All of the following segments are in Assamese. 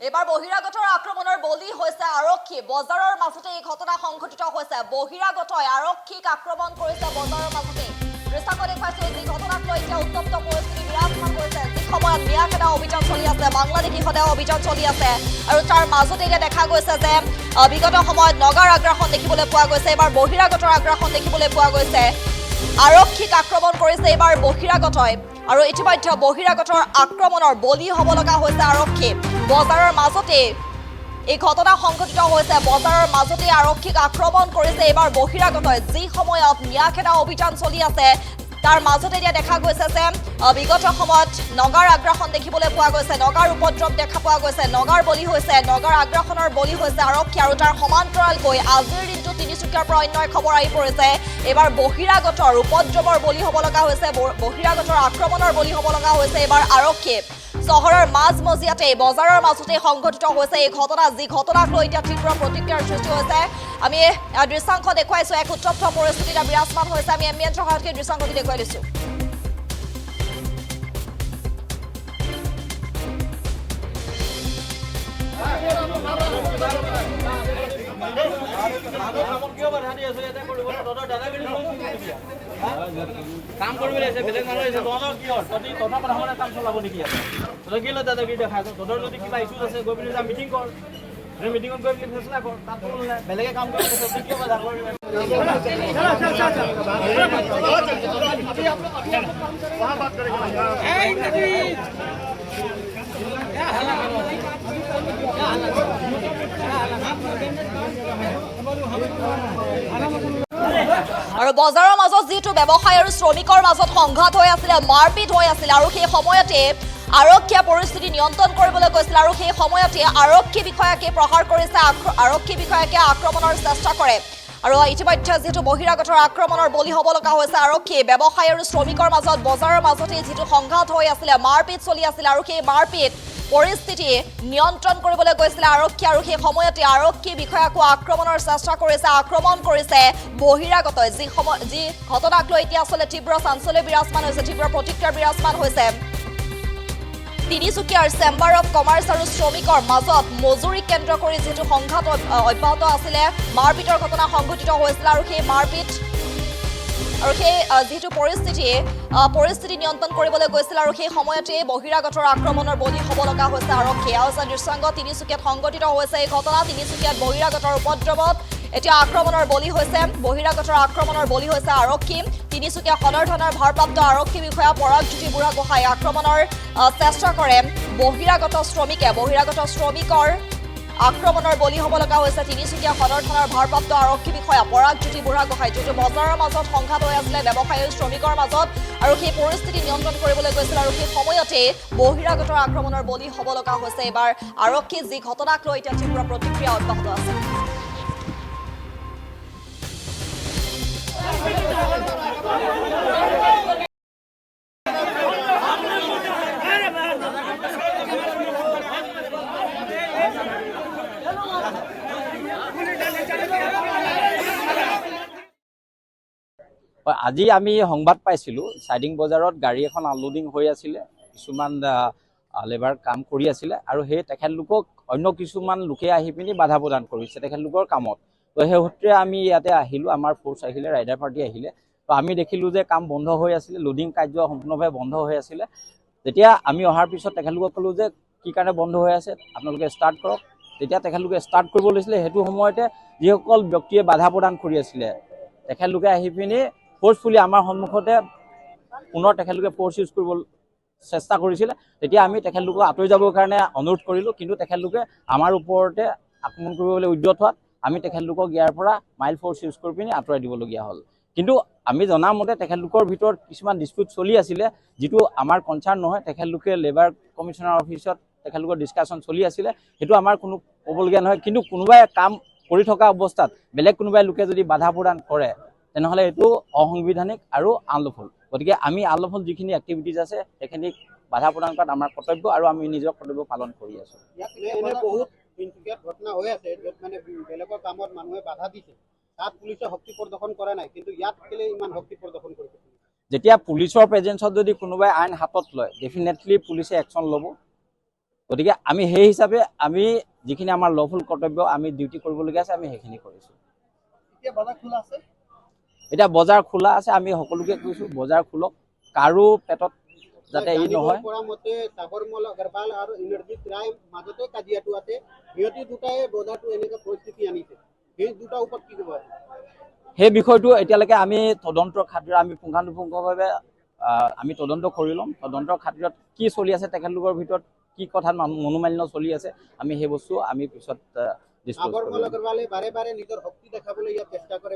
এবাৰ বহিৰাগতৰ আক্ৰমণৰ বলি হৈছে আৰক্ষী বজাৰৰ মাজতে এই ঘটনা সংঘটিত হৈছে বহিৰাগতই আৰক্ষীক আক্ৰমণ কৰিছে বজাৰৰ মাজতে দৃশ্যক দেখুৱাইছে যি ঘটনাক লৈ এতিয়া উত্তপ্ত পৰিস্থিতি বিৰাজমান কৰিছে যি সময়ত মিয়া খেদা অভিযান চলি আছে বাংলাদেশী খেদা অভিযান চলি আছে আৰু তাৰ মাজতে এতিয়া দেখা গৈছে যে বিগত সময়ত নগাৰ আগ্ৰাসন দেখিবলৈ পোৱা গৈছে এবাৰ বহিৰাগতৰ আগ্ৰাসন দেখিবলৈ পোৱা গৈছে আৰক্ষীক আক্ৰমণ কৰিছে এবাৰ বহিৰাগতই আৰু ইতিমধ্যে বহিৰাগতৰ আক্ৰমণৰ বলি হ'ব লগা হৈছে আৰক্ষী বজাৰৰ মাজতে এই ঘটনা সংঘটিত হৈছে বজাৰৰ মাজতে আৰক্ষীক আক্ৰমণ কৰিছে এবাৰ বহিৰাগতই যি সময়ত নিয়াখেদা অভিযান চলি আছে তাৰ মাজতে এতিয়া দেখা গৈছে যে বিগত সময়ত নগাৰ আগ্ৰাসন দেখিবলৈ পোৱা গৈছে নগাৰ উপদ্ৰৱ দেখা পোৱা গৈছে নগাৰ বলি হৈছে নগাৰ আগ্ৰাসনৰ বলি হৈছে আৰক্ষী আৰু তাৰ সমান্তৰালকৈ আজিৰ দিনটো তিনিচুকীয়াৰ পৰা অন্য খবৰ আহি পৰিছে এবাৰ বহিৰাগতৰ উপদ্ৰৱৰ বলি হ'ব লগা হৈছে বহিৰাগতৰ আক্ৰমণৰ বলি হ'ব লগা হৈছে এবাৰ আৰক্ষী চহৰৰ মাজমজিয়াতে বজাৰৰ মাজতে সংঘটিত হৈছে এই ঘটনা যি ঘটনাক লৈ এতিয়া তীব্ৰ প্ৰতিক্ৰিয়াৰ সৃষ্টি হৈছে আমি দৃশ্যাংশ দেখুৱাইছো এক উত্তপ্ত পৰিস্থিতিত বিৰাজমান হৈছে আমি এমবিএন সহায়তে দৃশ্যাংশটি দেখুৱাই দিছো কাম কৰিবলৈ আছে বেলেগ মানুহ আছে তহঁতৰ কি হ'ল তহঁতি তহঁতৰ কথা মানে কাম চলাব নেকি আছে তহঁতৰ কি লৈ দাদাগিৰি দেখাই তহঁতৰ যদি কিবা ইছ্যু আছে গৈ পিনি যা মিটিং কৰ মিটিঙত গৈ পিনি ফেচলা কৰ তাত কোনো নাই বেলেগে কাম কৰি আছে তহঁতি কিয় বাধা কৰিবি আৰু বজাৰৰ মাজত যিটো ব্যৱসায় আৰু শ্ৰমিকৰ মাজত সংঘাত হৈ আছিল মাৰপিট হৈ আছিল আৰু সেই সময়তে আৰক্ষীয়ে পৰিস্থিতি নিয়ন্ত্ৰণ কৰিবলৈ গৈছিল আৰু সেই সময়তে আৰক্ষী বিষয়াকে প্ৰহাৰ কৰিছে আৰক্ষী বিষয়াকে আক্ৰমণৰ চেষ্টা কৰে আৰু ইতিমধ্যে যেটো বহিৰাগতৰ আক্ৰমণৰ বলি হ'ব লগা হৈছে আৰক্ষী ব্যৱসায় আৰু শ্ৰমিকৰ মাজত বজাৰৰ মাজতে যেটো সংঘাত হৈ আছিল মাৰপিট চলি আছিল আৰু সেই মাৰপিট পৰিস্থিতি নিয়ন্ত্ৰণ কৰিবলৈ গৈছিল আৰক্ষী আৰু সেই সময়তে আৰক্ষী বিষয়াকো আক্ৰমণৰ চেষ্টা কৰিছে আক্ৰমণ কৰিছে বহিৰাগতই যি ঘটনাক লৈ এতিয়া আসলে তীব্ৰ চাঞ্চল্য বিৰাজমান হৈছে তীব্ৰ প্ৰতিক্ৰিয়া বিৰাজমান হৈছে তিনিচুকীয়াৰ চেম্বাৰ অফ কমাৰ্চ আৰু শ্ৰমিকৰ মাজত মজুৰি কেন্দ্ৰ কৰি যেটো সংঘাত অব্যাহত আছিল মাৰপিটৰ ঘটনা সংঘটিত হৈছিল আৰু সেই মাৰপিট আৰু সেই যেটো পৰিস্থিতি নিয়ন্ত্ৰণ কৰিবলৈ গৈছিল আৰু সেই সময়তে বহিৰাগতৰ আক্ৰমণৰ বলি হ'ব লগা হৈছে আৰক্ষী আওজা দৃশ্যাংগ তিনিচুকীয়াত সংঘটিত হৈছে এই ঘটনা তিনিচুকীয়াত বহিৰাগতৰ উপদ্ৰৱত এতিয়া আক্ৰমণৰ বলি হৈছে বহিৰাগতৰ আক্ৰমণৰ বলি হৈছে আৰক্ষী তিনিচুকীয়া সদৰ থানাৰ ভাৰপ্ৰাপ্ত আৰক্ষী বিষয়া পৰাগজ্যোতি বুঢ়াগোহাঁই আক্ৰমণৰ চেষ্টা কৰে বহিৰাগত শ্ৰমিকৰ আক্ৰমণৰ বলি হ'ব লগা হৈছে তিনিচুকীয়া সদৰ থানাৰ ভাৰপ্ৰাপ্ত আৰক্ষী বিষয়া পৰাগজ্যোতি বুঢ়াগোহাঁই যিটো বজাৰৰ মাজত সংঘাত হৈ আছিল ব্যৱসায়ী আৰু শ্ৰমিকৰ মাজত আৰু সেই পৰিস্থিতি নিয়ন্ত্ৰণ কৰিবলৈ গৈছিল আৰু সেই সময়তে বহিৰাগতৰ আক্ৰমণৰ বলি হ'ব লগা হৈছে এবাৰ আৰক্ষী যি ঘটনাক লৈ এতিয়া তীব্ৰ প্ৰতিক্ৰিয়া অব্যাহত আছে আজি আমি সংবাদ পাইছিলোঁ চাইডিং বজাৰত গাড়ী এখন আনলোডিং হৈ আছিলে কিছুমান লেবাৰ কাম কৰি আছিলে আৰু সেই তেখেতলোকক অন্য কিছুমান লোকে আহি পিনি বাধা প্ৰদান কৰিছে তেখেতলোকৰ কামত তো সেই সূত্ৰে আমি ইয়াতে আহিলোঁ আমাৰ ফ'ৰ্চ আহিলে ৰাইডাৰ পাৰ্টি আহিলে তো আমি দেখিলোঁ যে কাম বন্ধ হৈ আছিলে লোডিং কাৰ্য সম্পূৰ্ণভাৱে বন্ধ হৈ আছিলে তেতিয়া আমি অহাৰ পিছত তেখেতলোকক ক'লোঁ যে কি কাৰণে বন্ধ হৈ আছে আপোনালোকে ষ্টাৰ্ট কৰক তেতিয়া তেখেতলোকে ষ্টাৰ্ট কৰিব লৈছিলে সেইটো সময়তে যিসকল ব্যক্তিয়ে বাধা প্ৰদান কৰি আছিলে তেখেতলোকে আহি পিনি ফ'ৰ্চফুলি আমাৰ সন্মুখতে পুনৰ তেখেতলোকে ফ'ৰ্চ ইউজ কৰিব চেষ্টা কৰিছিলে তেতিয়া আমি তেখেতলোকক আঁতৰি যাবৰ কাৰণে অনুৰোধ কৰিলোঁ কিন্তু তেখেতলোকে আমাৰ ওপৰতে আক্ৰমণ কৰিবলৈ উদ্যত হোৱাত আমি তেখেতলোকক ইয়াৰ পৰা মাইল ফ'ৰ্চ ইউজ কৰি পিনি আঁতৰাই দিবলগীয়া হ'ল কিন্তু আমি জনামতে তেখেতলোকৰ ভিতৰত কিছুমান ডিস্পিউট চলি আছিলে যিটো আমাৰ কনচাৰ্ণ নহয় তেখেতলোকে লেবাৰ কমিশ্যনাৰ অফিচত তেখেতলোকৰ ডিছকাশ্যন চলি আছিলে সেইটো আমাৰ কোনো ক'বলগীয়া নহয় কিন্তু কোনোবাই কাম কৰি থকা অৱস্থাত বেলেগ কোনোবাই লোকে যদি বাধা প্ৰদান কৰে তেনেহ'লে এইটো অসাংবিধানিক আৰু আনলফুল গতিকে আমি আনলফুল যিখিনি এক্টিভিটিজ আছে সেইখিনিক বাধা প্ৰদান কৰাত আমাৰ কৰ্তব্য আৰু আমি নিজৰ কৰ্তব্য পালন কৰি আছোঁ বহুত ঘটনা হৈ আছে য'ত মানে বেলেগৰ কামত মানুহে বাধা দিছে তাত পুলিচে শক্তি প্ৰদৰ্শন কৰা নাই কিন্তু ইয়াত কেলে ইমান শক্তি প্ৰদৰ্শন কৰিছে যেতিয়া পুলিচৰ প্ৰেজেন্সত যদি কোনোবাই আইন হাতত লয় ডেফিনেটলি পুলিচে একশ্যন ল'ব গতিকে আমি সেই হিচাপে আমি যিখিনি আমাৰ লফুল কৰ্তব্য আমি ডিউটি কৰিবলগীয়া আছে আমি সেইখিনি কৰিছোঁ। এতিয়া বজাৰ খোলা আছে, আমি সকলোকে কৈছোঁ বজাৰ খোলক, কাৰো পেটত যাতে ই নহয়। পৰা মতে সাগৰমল আগৰৱাল আৰু ইন্দ্ৰজিৎ ৰায় মাজতে কাজিয়াটো আছে, সিহঁতি দুটাই বজাৰটো এনেকুৱা পৰিস্থিতি আনিছে, সেই দুটাৰ ওপৰত কি ক'ব? সেই বিষয়টো এতিয়ালৈকে আমি তদন্তৰ খাতিৰত আমি পুংখানুপুংখভাৱে আমি তদন্ত কৰি ল'ম। তদন্তৰ খাতিৰত কি চলি আছে, তেখেতলোকৰ ভিতৰত কি কথাত মনোমালিন্য চলি আছে, আমি সেই বস্তু আমি পিছত ডিছক্ল'জ কৰিম। সাগৰমল আগৰৱালে বাৰে বাৰে নিজৰ শক্তি দেখাবলৈ ইয়াত চেষ্টা কৰে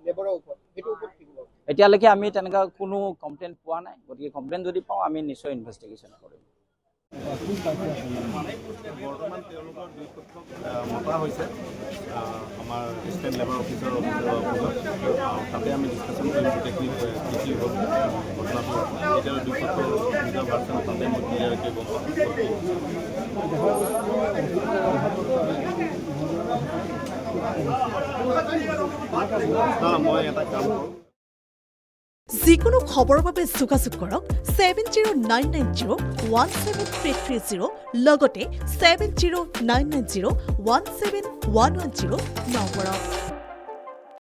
লেবাৰৰ ওপৰত, সেইটোৰ ওপৰত কি ক'ব? এতিয়ালৈকে আমি তেনেকুৱা কোনো কমপ্লেইন পোৱা নাই, গতিকে কমপ্লেইন যদি পাওঁ আমি নিশ্চয় ইনভেষ্টিগেশ্যন কৰিম। বৰ্তমান তেওঁলোকৰ দুই পক্ষক মতা হৈছে আমাৰ ষ্টেট লেবাৰ অফিচৰ তাতে আমি ডিছকাশ্যন কৰিম গোটেইখিনি কি হ'ল ঘটনাটো। এতিয়ালৈ দুই পক্ষৰ নিজৰ ভাৰ্চন তাতে মই ক্লিয়াৰকৈ গম পাম। মই এটা কাম কৰোঁ, যিকোনো খবৰৰ বাবে যোগাযোগ কৰক 7099017330 লগতে 7099017110 নম্বৰত।